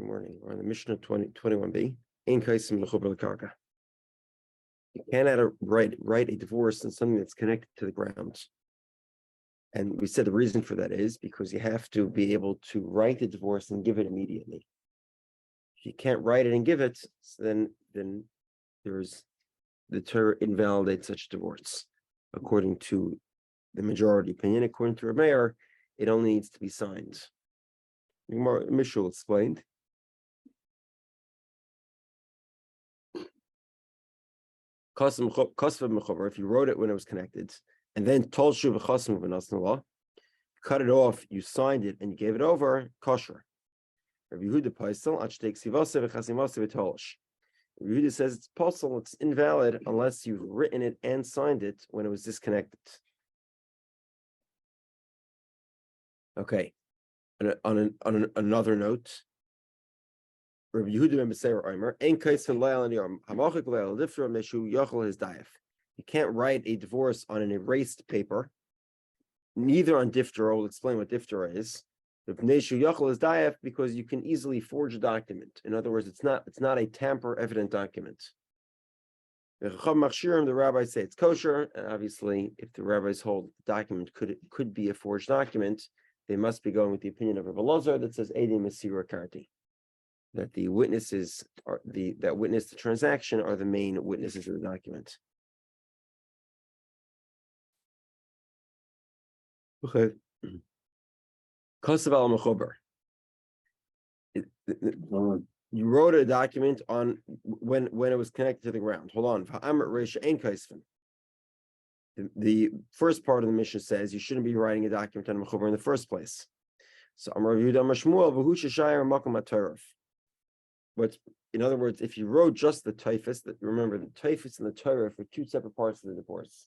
morning. We're on the Mishnah 21b. Ein kaisim l'chuber l'karka. You cannot write a divorce in something that's connected to the ground. And we said the reason for that is because you have to be able to write the divorce and give it immediately. If you can't write it and give it, then there's the Torah invalidates such divorce. According to the majority opinion, according to Rabbi, it only needs to be signed. Mishul explained. If you wrote it when it was connected, and then told you cut it off, you signed it, and you gave it over, kosher. Rabbi Yehudah says it's possible, it's invalid unless you've written it and signed it when it was disconnected. Okay. On another note, Rabbi Yehudah ben Beseir Omer, ein kaisen leil and yom hamachik leil lifra meshu yochel his dayef. You can't write a divorce on an erased paper, neither on diftera. We'll explain what diftera is. Meshu yochel his dayef because you can easily forge a document. In other words, it's not a tamper evident document. The rabbis say it's kosher, and obviously, if the rabbis hold the document could be a forged document, they must be going with the opinion of Rabbi Lazar that says Edim Mesira Karti, that the witnesses that witness the transaction are the main witnesses of the document. Okay. Kosav al Mechober. You wrote a document on when it was connected to the ground. Hold on. The first part of the Mishnah says you shouldn't be writing a document on Mechober in the first place. So Amar Yehudah Amar Shmuel v'hu sheshayir makom haTorah. But in other words, if you wrote just the typhus, remember the typhus and the Torah are two separate parts of the divorce.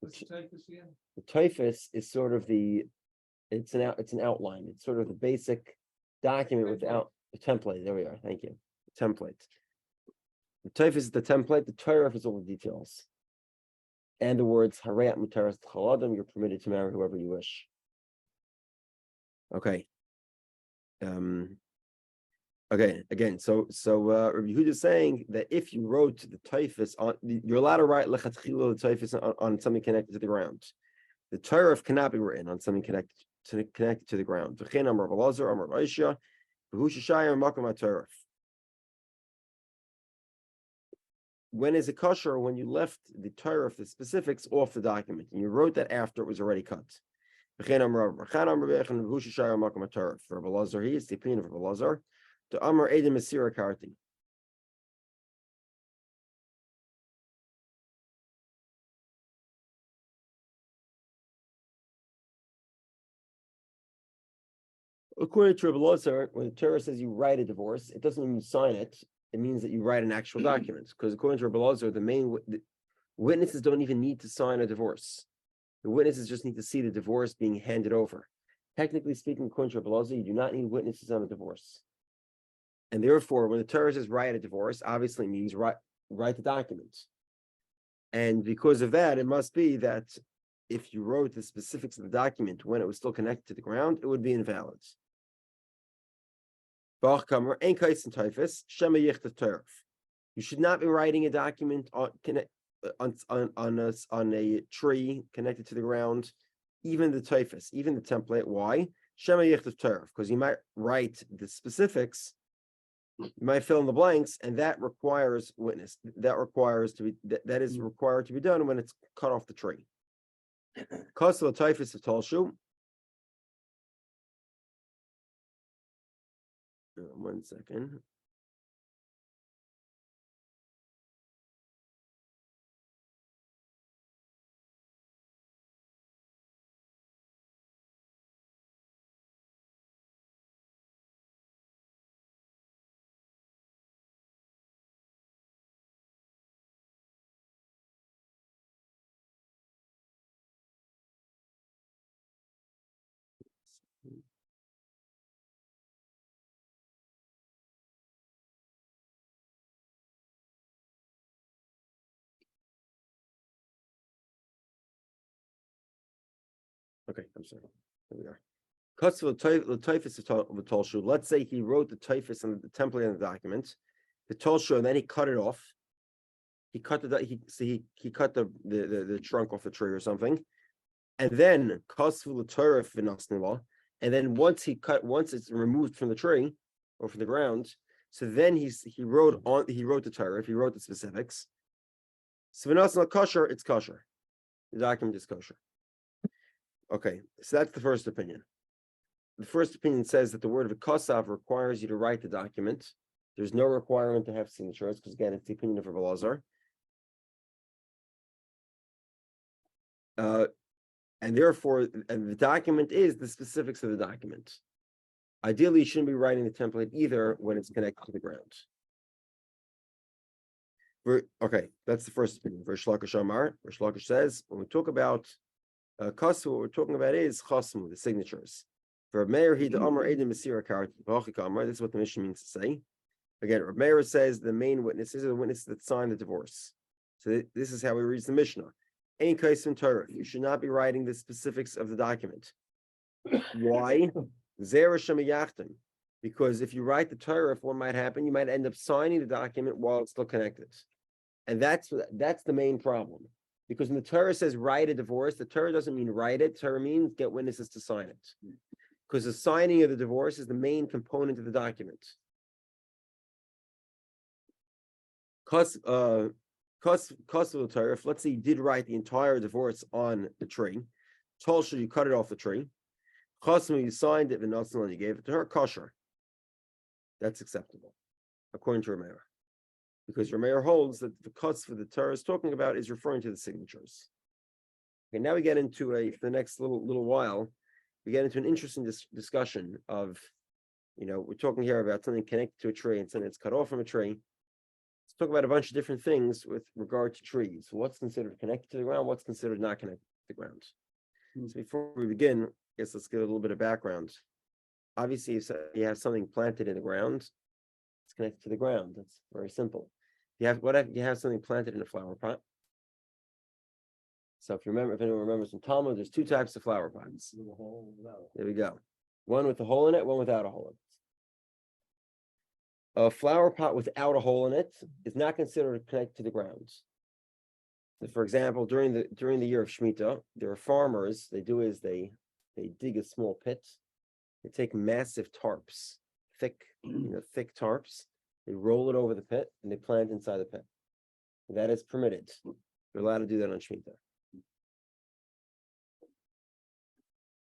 What's the typhus again? The typhus is sort of it's an outline. It's sort of the basic document without the template. There we are. Thank you. The template. The typhus is the template. The Torah is all the details. And the words Harayat Mutaras T'chaladam, you're permitted to marry whoever you wish. Okay. Again. So Rabbi Yehudah is saying that if you wrote the typhus on, you're allowed to write lechatchila the typhus on something connected to the ground. The Torah cannot be written on something connected to the ground. V'chein Amar Rabbi Lazar, Amar Rabbi Yishya, v'hu sheshayir makom haTorah. When is it kosher? When you left the Torah, the specifics off the document, and you wrote that after it was already cut. For Rabbi Lazar, he is the opinion of Rabbi Lazar. To Amar Edim Mesira Karti. According to Rabbi Lazar, when the Torah says you write a divorce, it doesn't mean you sign it. It means that you write an actual document. Because according to Rabbi Lazar, the witnesses don't even need to sign a divorce. The witnesses just need to see the divorce being handed over. Technically speaking, according to Rabbi Lazar, you do not need witnesses on a divorce. And therefore, when the Torah says write a divorce, obviously means write the document. And because of that, it must be that if you wrote the specifics of the document when it was still connected to the ground, it would be invalid. You should not be writing a document on a tree connected to the ground, even the typhus, even the template. Why? Because you might write the specifics, you might fill in the blanks, and that requires witness. That is required to be done when it's cut off the tree. Kossel typhus of Talshu. 1 second. Okay, I'm sorry. Here we are. Let's say he wrote the typhus and the template in the document, the tolshu, and then he cut it off. He cut he cut the trunk off the tree or something, and then and then once it's removed from the tree or from the ground, so then he wrote the Torah, he wrote the specifics. So kosher, it's kosher. The document is kosher. Okay, so that's the first opinion. The first opinion says that the word of v'kasav requires you to write the document. There's no requirement to have signatures, because again, it's the opinion of Rabbi Lazar. And therefore, the document is the specifics of the document. Ideally, you shouldn't be writing the template either when it's connected to the ground. Okay, that's the first opinion. Rish Lakish Amar. Rish Lakish says, when we talk about kasu, what we're talking about is chasmu, the signatures. For Meir, this is what the mission means to say. Again, Rabbi Meir says the main witnesses are the witnesses that sign the divorce. So this is how we read the Mishnah. Ein kaisim Torah. You should not be writing the specifics of the document. Why? Because if you write the Torah, what might happen, you might end up signing the document while it's still connected. And that's the main problem. Because when the Torah says write a divorce, the Torah doesn't mean write it. Torah means get witnesses to sign it. Because the signing of the divorce is the main component of the document. Cost of the Torah, if let's say you did write the entire divorce on the tree, Tolsha, you cut it off the tree. Chasmu, you signed it, and you gave it to her, kosher. That's acceptable, according to Rameir. Because Rameir holds that the cuts for the Torah is talking about is referring to the signatures. Okay, now we get into for the next little while, we get into an interesting discussion of, we're talking here about something connected to a tree and something that's cut off from a tree. Let's talk about a bunch of different things with regard to trees. What's considered connected to the ground? What's considered not connected to the ground? So before we begin, I guess let's give a little bit of background. Obviously, if you have something planted in the ground, it's connected to the ground. That's very simple. You have something planted in a flower pot. So if anyone remembers from Talmud, there's two types of flower pots. There we go. One with a hole in it, one without a hole in it. A flower pot without a hole in it is not considered connected to the ground. So for example, during the year of Shemitah, there are farmers. They dig a small pit. They take massive tarps, thick tarps. They roll it over the pit and they plant inside the pit. That is permitted. You're allowed to do that on Shemitah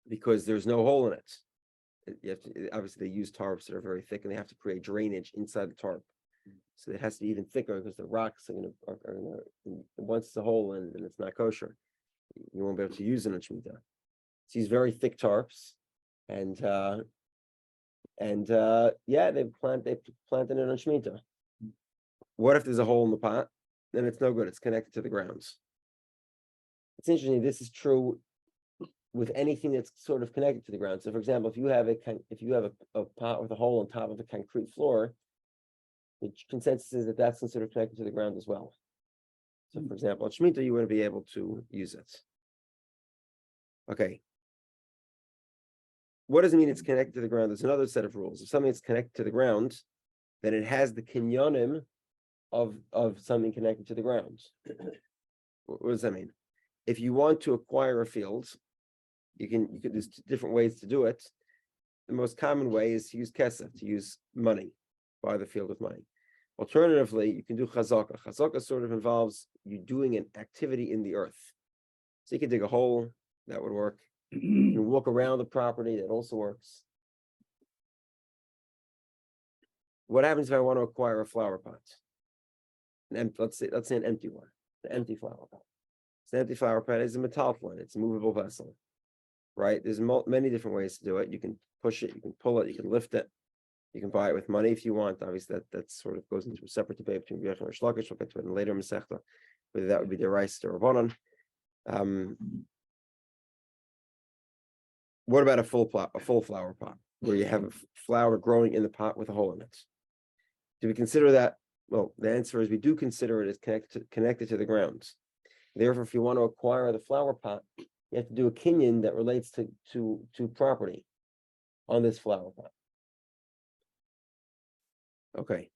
because there's no hole in it. You have to, obviously, they use tarps that are very thick, and they have to create drainage inside the tarp. So it has to be even thicker because the rocks are going to. Once it's a hole in, then it's not kosher. You won't be able to use it on Shemitah. So these very thick tarps, and they planted it on Shemitah. What if there's a hole in the pot? Then it's no good. It's connected to the grounds. It's interesting. This is true with anything that's sort of connected to the ground. So, for example, if you have a pot with a hole on top of a concrete floor, the consensus is that that's considered connected to the ground as well. So, for example, on Shemitah, you wouldn't be able to use it. Okay. What does it mean it's connected to the ground? There's another set of rules. If something is connected to the ground, then it has the kinyanim of something connected to the ground. What does that mean? If you want to acquire a field, you can there's different ways to do it. The most common way is to use kesef, to use money, buy the field with money. Alternatively, you can do chazaka. Chazaka sort of involves you doing an activity in the earth. So you can dig a hole, that would work. You can walk around the property, that also works. What happens if I want to acquire a flower pot? Let's say an empty one, an empty flower pot. So an empty flower pot is a metaltalin, it's a movable vessel, right? There's many different ways to do it. You can push it, you can pull it, you can lift it, you can buy it with money if you want. Obviously, that sort of goes into a separate debate between Yechon and Shlakish. We'll get to it in later Masechta, whether that would be the rice or Rabbanon. What about a full flower pot where you have a flower growing in the pot with a hole in it? Do we consider that? Well, the answer is we do consider it as connected to the ground. Therefore, if you want to acquire the flower pot, you have to do a kinyan that relates to property. on this flower pot. Okay.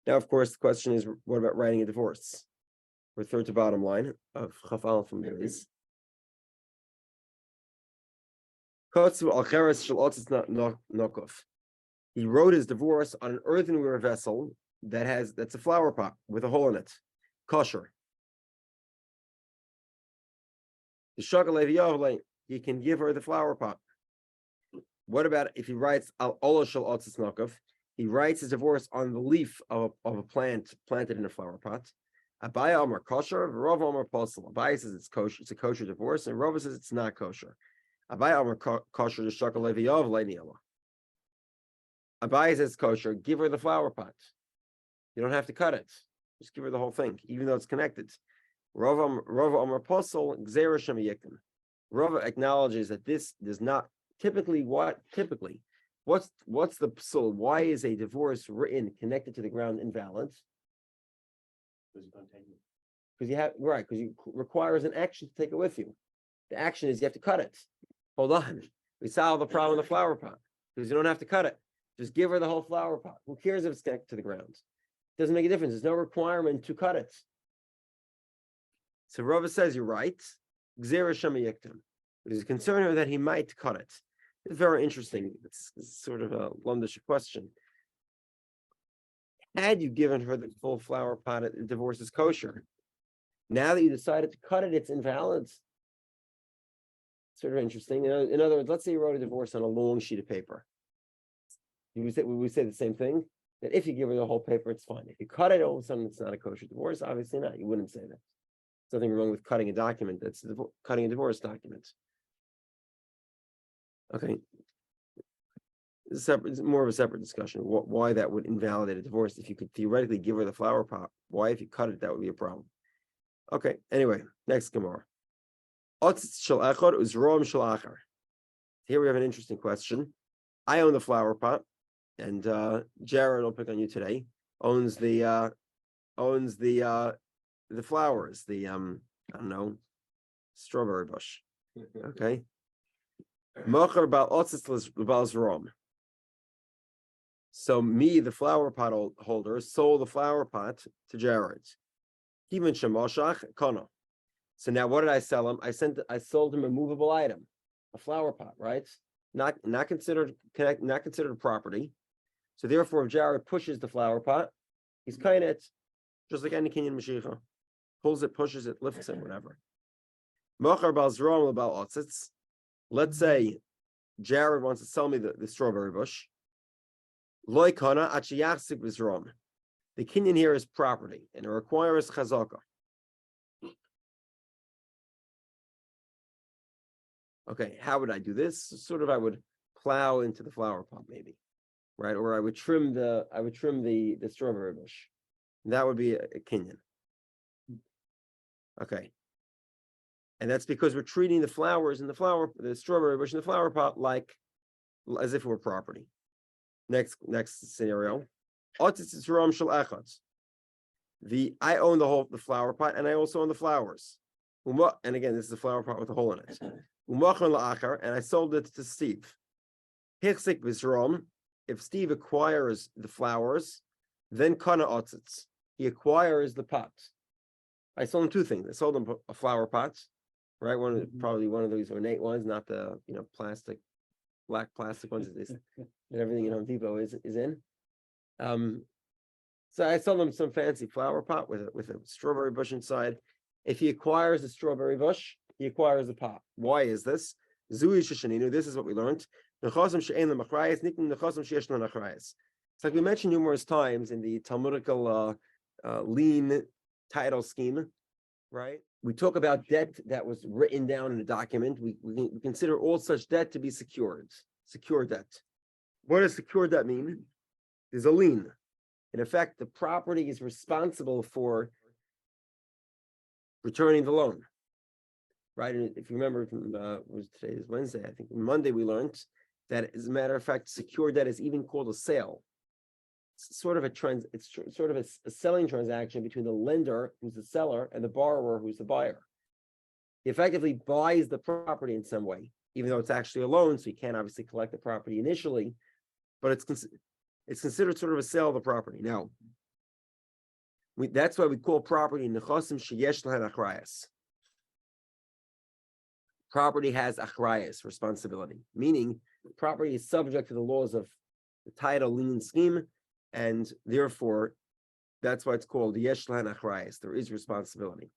Now, of course, the question is, what about writing a divorce? We're third to bottom line of Chafal from Beis. He wrote his divorce on an earthenware vessel that's a flower pot with a hole in it, kosher. He can give her the flower pot. What about if he writes he writes his divorce on the leaf of a plant planted in a flower pot? Abaya Amar kosher, Rav Amar posel. Abaya says it's kosher, it's a kosher divorce, and Rav says it's not kosher. Abaya Amar kosher, Abaya says kosher, give her the flower pot. You don't have to cut it. Just give her the whole thing, even though it's connected. Rav Amar posel, Gzera Shem Yiktin. Rav acknowledges that this does not typically what's the psul? Why is a divorce written connected to the ground invalid? Because it requires an action to take it with you. The action is you have to cut it. Hold on. We solve the problem with the flower pot because you don't have to cut it. Just give her the whole flower pot. Who cares if it's connected to the ground? It doesn't make a difference. There's no requirement to cut it. So Rava says you're right. Gzera Shema Yiktim. There's a concern here that he might cut it. It's very interesting. It's sort of a lumdish question. Had you given her the full flower pot, the divorce is kosher. Now that you decided to cut it, it's invalid. Sort of interesting. In other words, let's say you wrote a divorce on a long sheet of paper. We say the same thing, that if you give her the whole paper, it's fine. If you cut it, all of a sudden it's not a kosher divorce. Obviously not. You wouldn't say that. There's nothing wrong with cutting a document. That's cutting a divorce document. Okay. It's more of a separate discussion. Why that would invalidate a divorce if you could theoretically give her the flower pot? Why, if you cut it, that would be a problem? Okay. Anyway, next Gemara. Here we have an interesting question. I own the flower pot, and Jared, I'll pick on you today, owns the flowers, I don't know, strawberry bush. Okay. So me, the flower pot holder, sold the flower pot to Jared. So now what did I sell him? I sold him a movable item, a flower pot, right? Not considered property. So therefore, if Jared pushes the flower pot, he's kind of just like any Kenyan Mashiach. Pulls it, pushes it, lifts it, whatever. Let's say Jared wants to sell me the strawberry bush. The Kenyan here is property, and it requires chazaka. Okay, how would I do this? Sort of, I would plow into the flower pot, maybe, right? Or I would trim the strawberry bush. That would be a Kenyan. Okay, and that's because we're treating the flowers in the strawberry bush in the flower pot as if it were property. Next scenario. I own the flower pot, and I also own the flowers. And again, this is a flower pot with a hole in it. And I sold it to Steve. If Steve acquires the flowers, then he acquires the pot. I sold him two things. I sold him a flower pot, right? Probably one of those ornate ones, not the black plastic ones that everything in Home Depot is in. So I sold him some fancy flower pot with a strawberry bush inside. If he acquires the strawberry bush, he acquires the pot. Why is this? This is what we learned. It's like we mentioned numerous times in the Talmudical lien title scheme, right? We talk about debt that was written down in a document. We consider all such debt to be secure debt. What does secure debt mean? There's a lien. In effect, the property is responsible for returning the loan, right? And if you remember, today is Wednesday. I think Monday we learned that, as a matter of fact, secure debt is even called a sale. It's sort of a selling transaction between the lender, who's the seller, and the borrower, who's the buyer. He effectively buys the property in some way. even though it's actually a loan, so you can't obviously collect the property initially, but it's considered sort of a sale of the property. Now, that's why we call property nechasim sheyesh lahen achrayas. Property has achrayas, responsibility, meaning property is subject to the laws of the title, lien, scheme, and therefore that's why it's called yesh lahen achrayas. There is responsibility.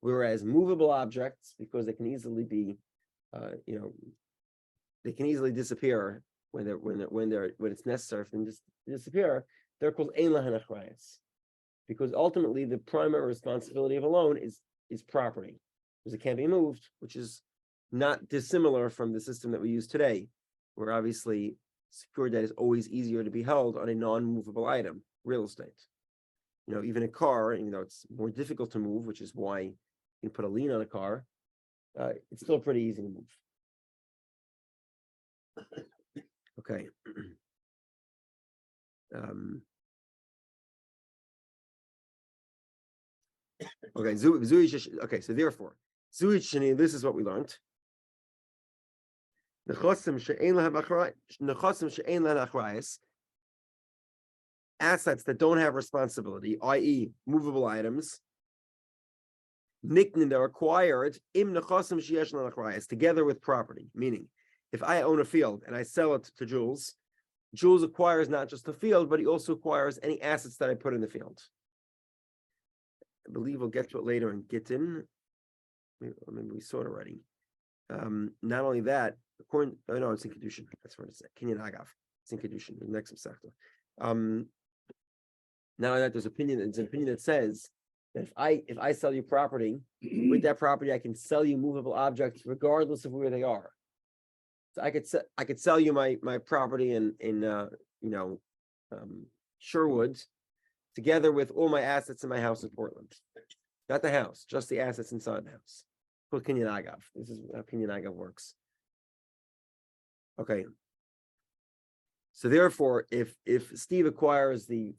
Whereas movable objects, because they can easily be, they can easily disappear when it's necessary for them to disappear. They're called ein lahen achrayas, because ultimately the primary responsibility of a loan is property, because it can't be moved, which is not dissimilar from the system that we use today, where obviously secured debt is always easier to be held on a non-movable item, real estate. Even a car, even though it's more difficult to move, which is why you can put a lien on a car, it's still pretty easy to move. Okay. Okay, so therefore, this is what we learned. Assets that don't have responsibility, i.e., movable items, they're acquired together with property. Meaning, if I own a field and I sell it to Jules acquires not just the field, but he also acquires any assets that I put in the field. I believe we'll get to it later in Gittin. Maybe we saw it already. Not only that, it's in Kedushin. That's what it's at. Kinyan Agav. It's in Kedushin, the next Masechta. Now that there's an opinion that says that if I sell you property, with that property I can sell you movable objects regardless of where they are. So I could sell you my property in Sherwood, together with all my assets in my house in Portland. Not the house, just the assets inside the house. Called Kinyan Agav. This is how Kinyan Agav works. Okay. So therefore, if Steve acquires the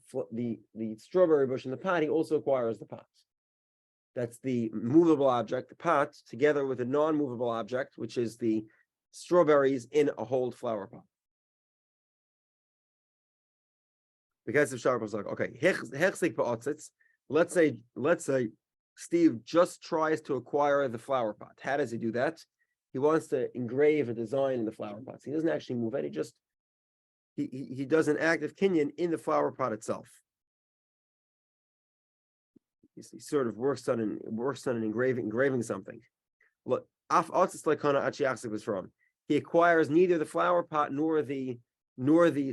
strawberry bush in the pot, he also acquires the pot. That's the movable object, the pot, together with a non-movable object, which is the strawberries in a whole flower pot. Because if Sharp was like, okay, let's say Steve just tries to acquire the flower pot. How does he do that? He wants to engrave a design in the flower pot. So he doesn't actually move it. He does an active kinyan in the flower pot itself. He sort of works on an engraving something. Look, was from. He acquires neither the flower pot nor the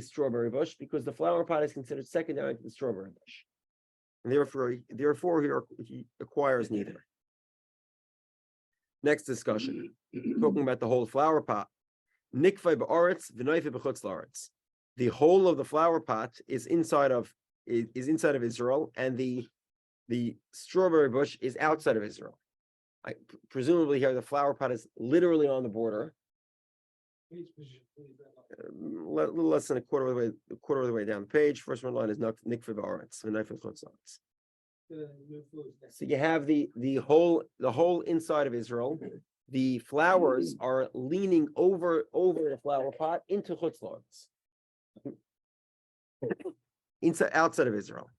strawberry bush, because the flower pot is considered secondary to the strawberry bush, and therefore he acquires neither. Next discussion, talking about the whole flower pot. Nikvay ba'aretz v'noifei b'chutz la'aretz. The whole of the flower pot is inside of Israel, and the strawberry bush is outside of Israel. Presumably here the flower pot is literally on the border. Less than a quarter of the way down the page. First one line is nikvay ba'aretz v'noifei b'chutz la'aretz. So you have the whole inside of Israel. The flowers are leaning over the flower pot into chutz la'aretz. Outside of Israel.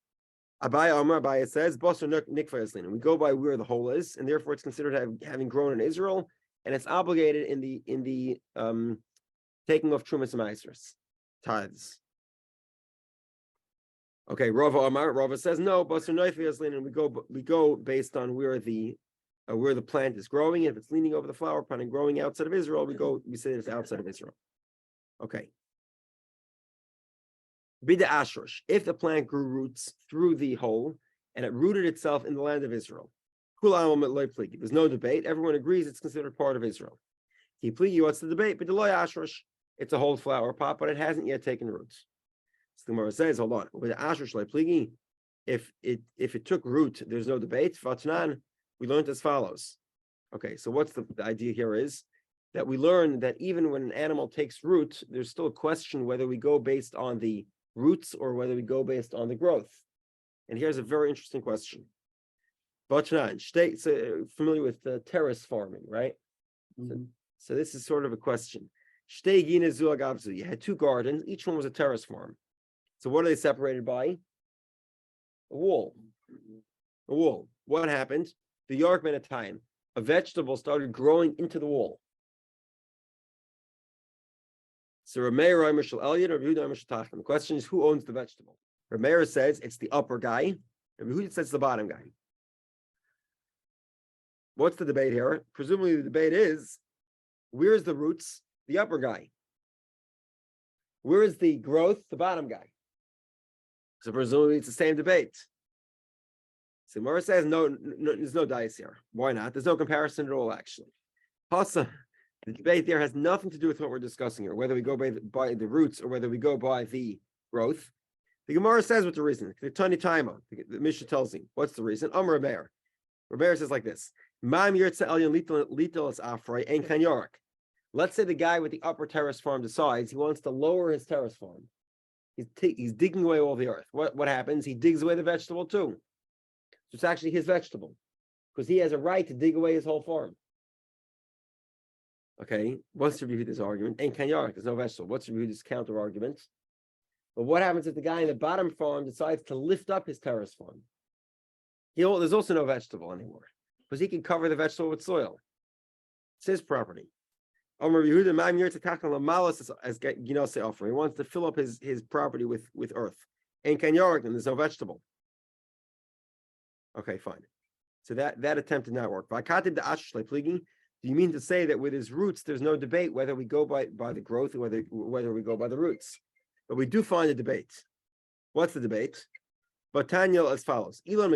Abaya says, we go by where the hole is, and therefore it's considered having grown in Israel, and it's obligated in the taking of Trumas and Maasros, tithes. Okay, Rava says no, and we go based on where the plant is growing. If it's leaning over the flower pot and growing outside of Israel, we say it's outside of Israel. Okay. Bida ashrush, if the plant grew roots through the hole and it rooted itself in the land of Israel, there's no debate. Everyone agrees it's considered part of Israel. What's the debate? But the loy ashrush, it's a whole flower pot, but it hasn't yet taken roots. So the Gemara says, hold on, with ashrush pligi, if it took root, there's no debate. Vatnan, we learned as follows. Okay, so what's the idea here is that we learn that even when an animal takes root, there's still a question whether we go based on the roots or whether we go based on the growth. And here's a very interesting question. Botnan, familiar with terrace farming, right? Mm-hmm. So this is sort of a question. You had two gardens, each one was a terrace farm. So what are they separated by? A wall. A wall. What happened? The York at a time, a vegetable started growing into the wall. So the question is, who owns the vegetable? Rameir says it's the upper guy. Rabbi Yehudah says it's the bottom guy. What's the debate here? Presumably the debate is, where's the roots? The upper guy. Where is the growth? The bottom guy. So presumably it's the same debate. So Gemara says no, there's no dice here. Why not? There's no comparison at all, actually. Hasa, the debate there has nothing to do with what we're discussing here, whether we go by the roots or whether we go by the growth. The Gemara says what the reason. The Tani Taima, the Mishnah tells you. What's the reason? Amar Rabeir. Rabeir says like this. Let's say the guy with the upper terrace farm decides he wants to lower his terrace farm. He's digging away all the earth. What happens? He digs away the vegetable too. So it's actually his vegetable because he has a right to dig away his whole farm. Okay, what's Rabbi Yehudah's argument? Ain't kanyarik, there's no vegetable. What's Rabbi Yehudah's counter argument? But what happens if the guy in the bottom farm decides to lift up his terrace farm? There's also no vegetable anymore because he can cover the vegetable with soil. It's his property. He wants to fill up his property with earth. Ain't kanyarik, and there's no vegetable. Okay, fine. So that attempt did not work. Do you mean to say that with his roots, there's no debate whether we go by the growth or whether we go by the roots? But we do find a debate. What's the debate? But Tanya as follows: You have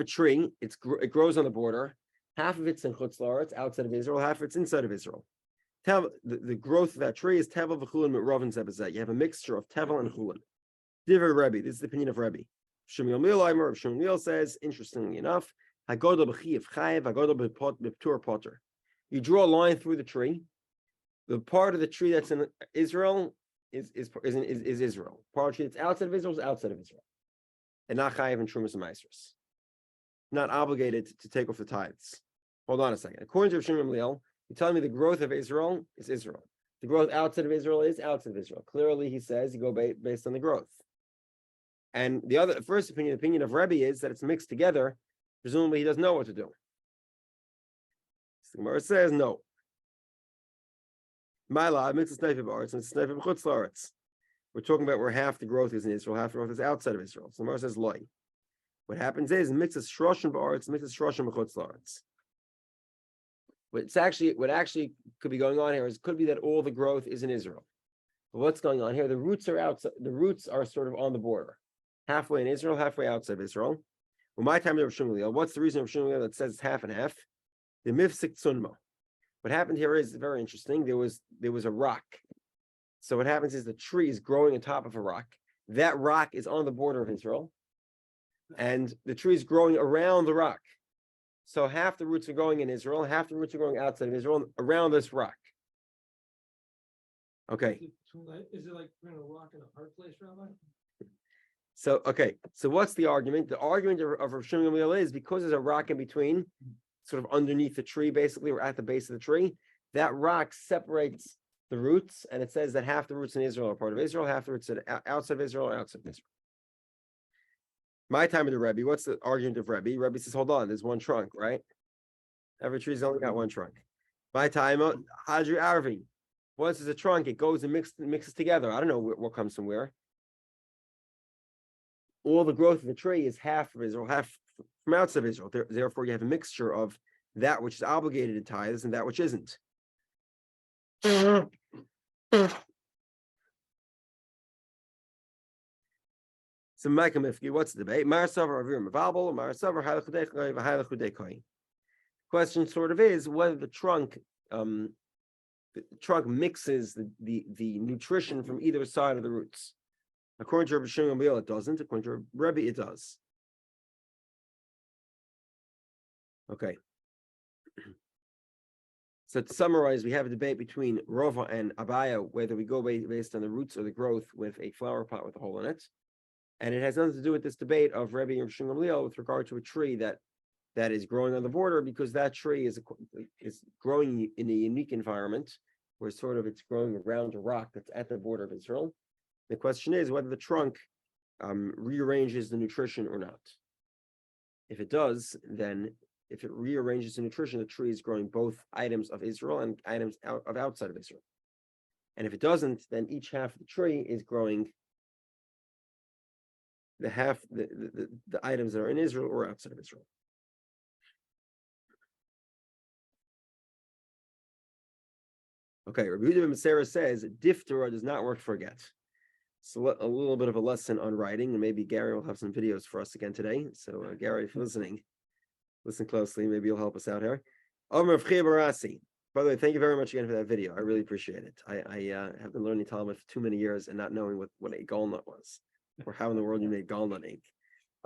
a tree; it grows on the border. Half of it's in Chutz La'aretz, outside of Israel. Half of it's inside of Israel. The growth of that tree is tevel v'chulin mi'rovin zebazeh. You have a mixture of tevel and chulin. Divrei Rebbe. This is the opinion of Rebbe. Shmuel says, interestingly enough, Hagodol b'chiv chayev, Hagodol b'ptur potter. You draw a line through the tree. The part of the tree that's in Israel is Israel. Part of the tree that's outside of Israel is outside of Israel, and not chayev and trumas and meisros. Not obligated to take off the tithes. Hold on a second. According to Shimon Gamliel, you're telling me the growth of Israel is Israel. The growth outside of Israel is outside of Israel. Clearly, he says you go based on the growth. And the first opinion of Rebbe is that it's mixed together. Presumably, he doesn't know what to do. The Gemara says no. My law mixes sniper bars and sniper b'chutz la'aretz. We're talking about where half the growth is in Israel, half the growth is outside of Israel. So the Gemara says loy. What happens is it mixes shroshim ba'aretz, mixes shroshim b'chutz la'aretz. What actually could be going on here is could be that all the growth is in Israel. But what's going on here? The roots are outside. The roots are sort of on the border, halfway in Israel, halfway outside of Israel. Well, my time of Shmuel, what's the reason of Shmuel that says it's half and half? The mifsik sunma. What happened here is very interesting. There was a rock. So what happens is the tree is growing on top of a rock. That rock is on the border of Israel, and the tree is growing around the rock. So half the roots are going in Israel, half the roots are going outside of Israel, around this rock. Okay. Is it like putting a rock in a hard place, Rabbi? So what's the argument? The argument of Rav Shimon Gamliel is because there's a rock in between, sort of underneath the tree, basically, or at the base of the tree, that rock separates the roots, and it says that half the roots in Israel are part of Israel, half the roots are outside of Israel or outside of Israel. My time of the Rebbe, what's the argument of Rebbe? Rebbe says, hold on, there's one trunk, right? Every tree's only got one trunk. My time, Hadri Arvi. Once there's a trunk, it goes and mixes together. I don't know what comes from where. All the growth of the tree is half of Israel, half from outside of Israel. Therefore, you have a mixture of that which is obligated in tithes and that which isn't. So, Micah Mifki, what's the debate? Question sort of is whether the trunk mixes the nutrition from either side of the roots. According to Rabbi Shimon Gamliel, it doesn't. According to Rebbe, it does. Okay. So to summarize, we have a debate between Rova and Abaya whether we go based on the roots or the growth with a flower pot with a hole in it. And it has nothing to do with this debate of Rebbe and Shimon Gamliel with regard to a tree that that is growing on the border, because that tree is growing in a unique environment where sort of it's growing around a rock that's at the border of Israel. The question is whether the trunk rearranges the nutrition or not. If it does, then if it rearranges the nutrition, the tree is growing both items of Israel and items of outside of Israel. And if it doesn't, then each half of the tree is growing the items that are in Israel or outside of Israel. Okay, Rabbi Dovid Yehudah says diphthera does not work for get. So a little bit of a lesson on writing, and maybe Gary will have some videos for us again today. So Gary, if you're listening, listen closely. Maybe you'll help us out here. By the way, thank you very much again for that video. I really appreciate it. I have been learning Talmud for too many years and not knowing what a gallnut was, or how in the world you made gallnut ink.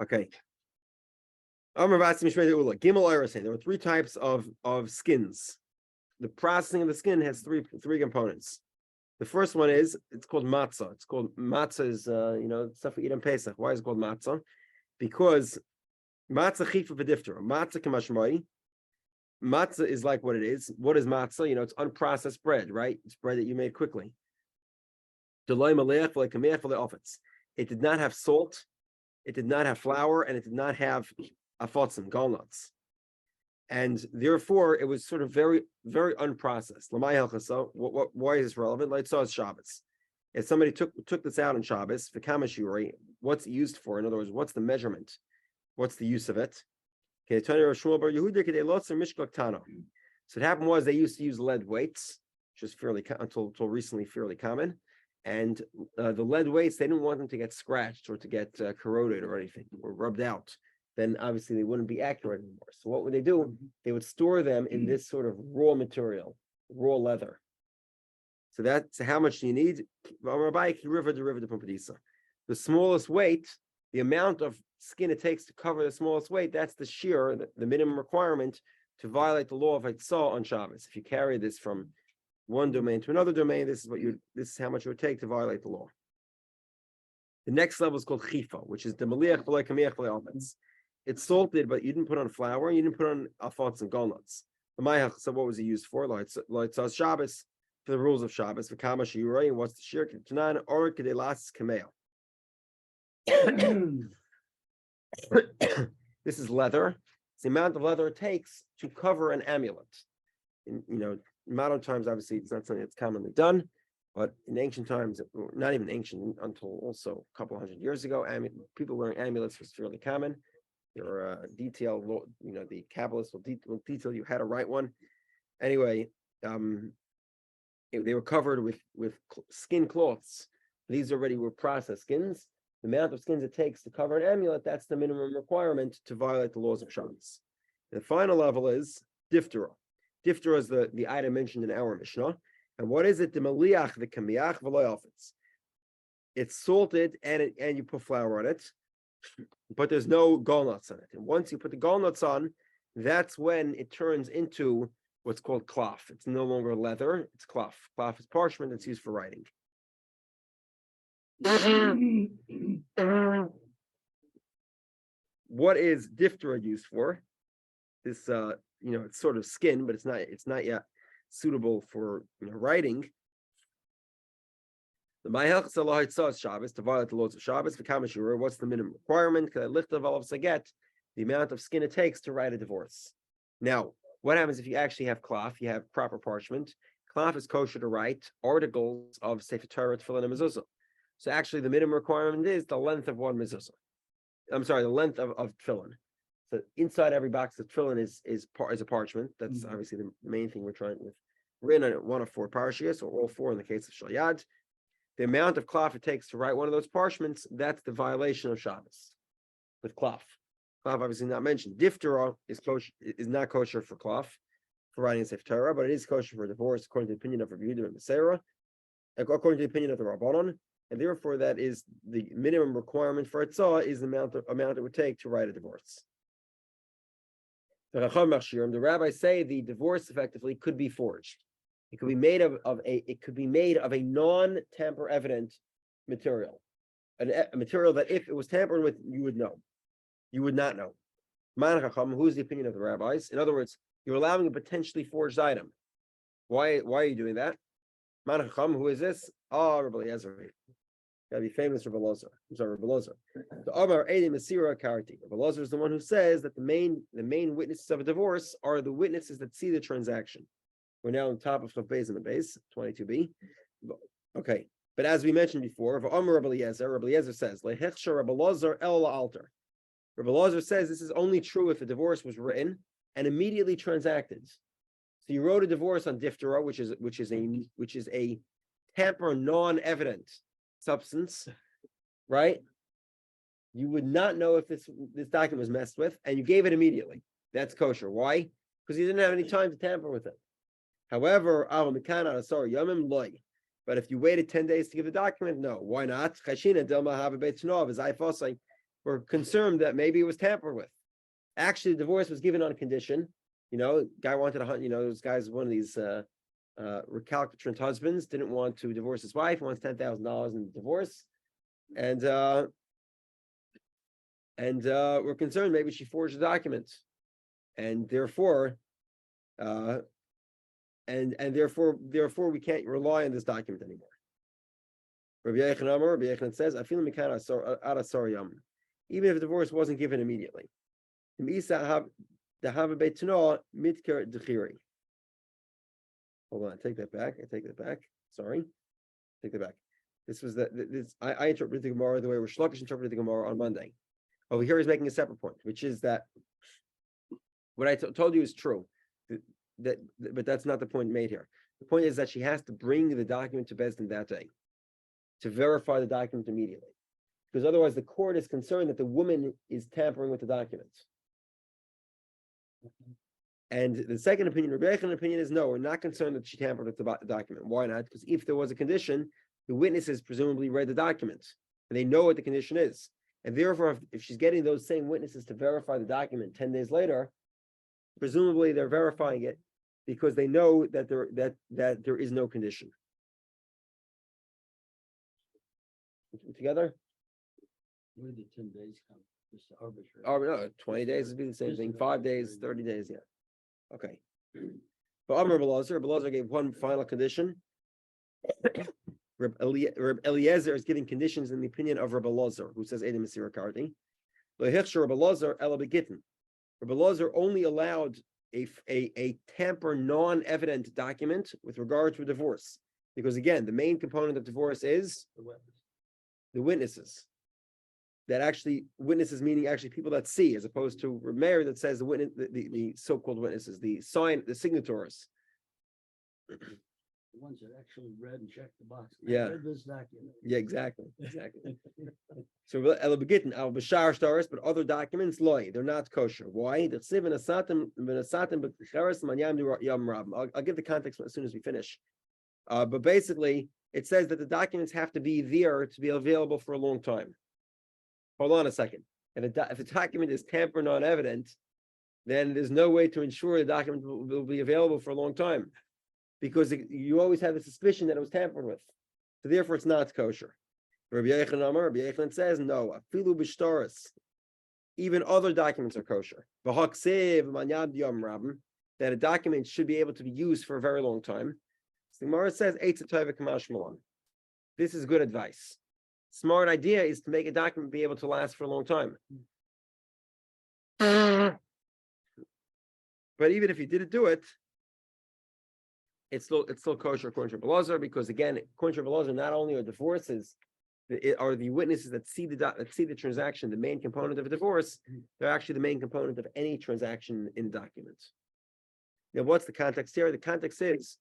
Okay. There were three types of skins. The processing of the skin has three components. The first one is, it's called matzah. It's called matzah is stuff we eat on Pesach. Why is it called matzah? Because matzah chifa v'diftera. Matzah kamashmai. Matzah is like what it is. What is matzah? It's unprocessed bread, right? It's bread that you made quickly. It did not have salt, it did not have flour, and it did not have afotzim, gallnuts. And therefore, it was sort of very, very unprocessed. Why is this relevant? Like it's Shabbos. If somebody took this out on Shabbos, what's it used for? In other words, what's the measurement? What's the use of it? So what happened was they used to use lead weights, which is fairly until recently fairly common. And the lead weights, they didn't want them to get scratched or to get corroded or anything or rubbed out. Then obviously they wouldn't be accurate anymore. So what would they do? They would store them in this sort of raw material, raw leather. So that's how much do you need? The smallest weight, the amount of skin it takes to cover the smallest weight, that's the shear, the minimum requirement to violate the law of Eitzah on Shabbos. If you carry this from one domain to another domain, this is how much it would take to violate the law. The next level is called chifa, which is the maliach v'lo kamiach v'lo almens. It's salted, but you didn't put on flour, you didn't put on alfons and gallnuts. So what was it used for? Like Shabbos, for the rules of Shabbos, for kama shiurei, and what's the shir? Tanan or kedelas kameo. This is leather. It's the amount of leather it takes to cover an amulet. In modern times, obviously, it's not something that's commonly done, but in ancient times, not even ancient, until also a couple hundred years ago, people wearing amulets was fairly common. There were detailed, the Kabbalists will detail you how to write one. Anyway, they were covered with skin cloths. These already were processed skins. The amount of skins it takes to cover an amulet, that's the minimum requirement to violate the laws of Shabbos. The final level is diphthera. Diphthera is the item mentioned in our Mishnah. And what is it? The maliach, the kamiach, v'lo alfetz. It's salted and you put flour on it, but there's no gallnuts on it. And once you put the gallnuts on, that's when it turns into what's called cloth. It's no longer leather, it's cloth. Cloth is parchment that's used for writing. What is diphthera used for? This it's sort of skin, but it's not yet suitable for writing. The Mayhach Salah Itzah Shabbos to violate the laws of Shabbos. What's the minimum requirement? The amount of skin it takes to write a divorce. Now, what happens if you actually have cloth? You have proper parchment. Cloth is kosher to write articles of Sefer Torah, Tefillin, and Mezuzah. So actually, the minimum requirement is the length of one mezuzah. I'm sorry, the length of tefillin. So inside every box of tefillin is a parchment. That's obviously the main thing we're trying with. We're in one of four parashiyos, or all four in the case of Shalyad. The amount of cloth it takes to write one of those parchments, that's the violation of Shabbos with cloth. Cloth obviously not mentioned. Diphthera is not kosher for cloth for writing Sefer Torah, but it is kosher for divorce according to the opinion of Rabbi Yehudah and Masera, according to the opinion of the Rabbanon. And therefore, that is the minimum requirement for Itzah is the amount it would take to write a divorce. The rabbis say the divorce effectively could be forged. It could be made of a non-tamper evident material, a material that if it was tampered with, you would know. You would not know. Man Chacham, who's the opinion of the rabbis? In other words, you're allowing a potentially forged item. Why are you doing that? Man Chacham, who is this? Rabbi Eliezer. Gotta be famous Rabbi Eliezer. I'm sorry, Rabbi Eliezer. The Amar Edim Masira Karti. Rabbi Eliezer is the one who says that the main witnesses of a divorce are the witnesses that see the transaction. We're now on top of Chav Beis in the base, 22b. Okay, but as we mentioned before, Amar Rabbi Eliezer says, Lehechsha Rabbi Eliezer El Alter. Rabbi Eliezer says this is only true if a divorce was written and immediately transacted. So you wrote a divorce on diphthera, which is a tamper non-evident substance, right? You would not know if this document was messed with, and you gave it immediately. That's kosher. Why? Because you didn't have any time to tamper with it. However, but if you waited 10 days to give the document, no. Why not? We're concerned that maybe it was tampered with. Actually, the divorce was given on a condition. Guy wanted this guy's one of these recalcitrant husbands, didn't want to divorce his wife, wants $10,000 in the divorce, and we're concerned maybe she forged the document, and therefore we can't rely on this document anymore. Rabbi Yochanan says, even if the divorce wasn't given immediately. Hold on, I take that back. Sorry. Take that back. This was I interpreted the Gemara the way Rish Lakish interpreted the Gemara on Monday. Over here he's making a separate point, which is that what I told you is true. But that's not the point made here. The point is that she has to bring the document to Beis Din that day to verify the document immediately. Because otherwise the court is concerned that the woman is tampering with the documents. And the second opinion, Rabbi Yochanan's opinion, is no, we're not concerned that she tampered with the document. Why not? Because if there was a condition, the witnesses presumably read the document and they know what the condition is. And therefore, if she's getting those same witnesses to verify the document 10 days later, presumably they're verifying it because they know that there is no condition. Together? Where did 10 days come? Just arbitrary. Oh no, 20 days would be the same thing. 5 days, 30 days, yeah. Okay. But Rabbi Eliezer gave one final condition. Rabbi Eliezer is giving conditions in the opinion of Rabbi Eliezer, who says Edim Masira Karti. Rabbi Eliezer El Gittin. Rabbi Eliezer only allowed a tamper non-evident document with regard to a divorce. Because again, the main component of divorce is the witnesses. That actually witnesses meaning actually people that see, as opposed to Meir that says the so-called witnesses, the signatories. The ones that actually read and checked the box. Yeah. Read this document. Yeah, exactly. So El Gittin, Al Bashar Stars, but other documents, loy, they're not kosher. Why? I'll give the context as soon as we finish. But basically, it says that the documents have to be there to be available for a long time. Hold on a second. If a document is tamper non-evident, then there's no way to ensure the document will be available for a long time, because you always have the suspicion that it was tampered with. So therefore, it's not kosher. Rabbi Yochanan says no. Afilu b'shtaris, even other documents are kosher. That a document should be able to be used for a very long time. So the Gemara says this is good advice. Smart idea is to make a document be able to last for a long time. But even if you didn't do it, it's still kosher according to Rabbi Eliezer, because again, according to Rabbi Eliezer, not only are divorces are the witnesses that see the transaction the main component of a divorce, they're actually the main component of any transaction in the document. Now, what's the context here? The context is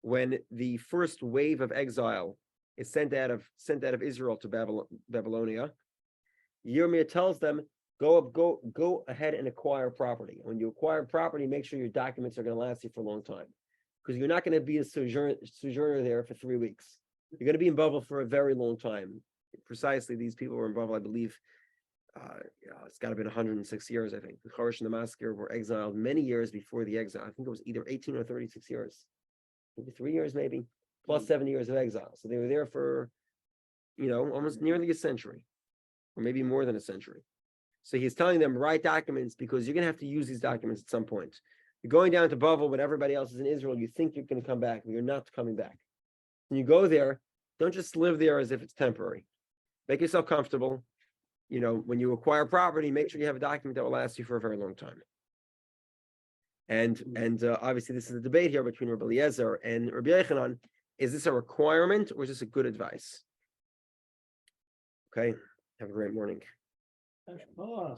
when the first wave of exile is sent out of Israel to Babylonia. Yirmiyah tells them, go ahead and acquire property. When you acquire property, make sure your documents are going to last you for a long time, because you're not going to be a sojourner there for 3 weeks. You're going to be in Babel for a very long time. Precisely, these people were in Babel, I believe. It's got to be 106 years, I think. The Chorish and the Masker were exiled many years before the exile. I think it was either 18 or 36 years. Maybe 3 years, maybe. Plus 7 years of exile. So they were there for, almost nearly a century, or maybe more than a century. So he's telling them, write documents because you're going to have to use these documents at some point. You're going down to Bavel, but everybody else is in Israel. You think you're going to come back, but you're not coming back. When you go there, don't just live there as if it's temporary. Make yourself comfortable. You know, when you acquire property, make sure you have a document that will last you for a very long time. And obviously, this is a debate here between Rabbi Eliezer and Rabbi Yochanan. Is this a requirement or is this a good advice? Okay, have a great morning. Oh.